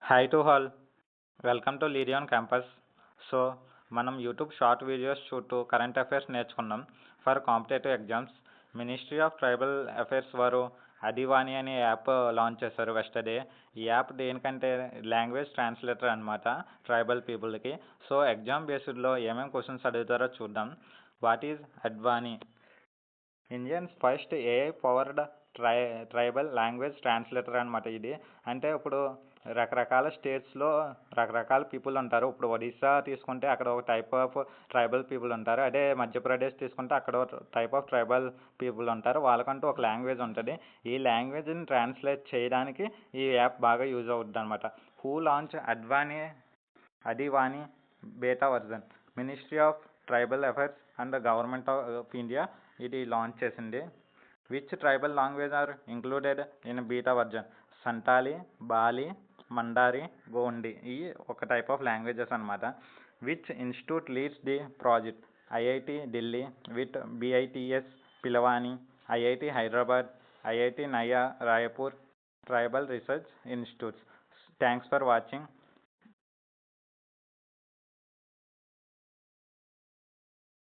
Hi to all. Welcome to lead on campus. So మనం YouTube short videos చూస్తూ current affairs నేర్చుకున్నాం for competitive exams. Ministry of tribal affairs వారు అదివాని అనే app launch చేశారు yesterday. ఈ app దేనికంటే language translator అనమాట ట్రైబల్ పీపుల్కి. సో ఎగ్జామ్ బేస్డ్లో ఏమేమి క్వశ్చన్స్ అడుగుతారో చూద్దాం. What is Advani? Indians first AI powered tribal language translator అనమాట ఇది. అంటే ఇప్పుడు రకరకాల స్టేట్స్లో రకరకాల పీపుల్ ఉంటారు. ఇప్పుడు ఒడిస్సా తీసుకుంటే అక్కడ ఒక టైప్ ఆఫ్ ట్రైబల్ పీపుల్ ఉంటారు. అదే మధ్యప్రదేశ్ తీసుకుంటే అక్కడ ఒక టైప్ ఆఫ్ ట్రైబల్ పీపుల్ ఉంటారు. వాళ్ళకంటూ ఒక లాంగ్వేజ్ ఉంటుంది. ఈ లాంగ్వేజ్ని ట్రాన్స్లేట్ చేయడానికి ఈ యాప్ బాగా యూజ్ అవుతుంది అనమాట. Who launch Adivaani beta version? Ministry of tribal affairs and government of India ఇది లాంచ్ చేసింది. Which tribal language are included in beta version? Santali, Bhili, Mundari, Gondi. ఈ ఒక టైప్ ఆఫ్ లాంగ్వేజెస్ అనమాట. Which institute leads the project? IIT Delhi with BITS Pilani, IIT Hyderabad, IIT Naya Raipur tribal research institutes. Thanks for watching.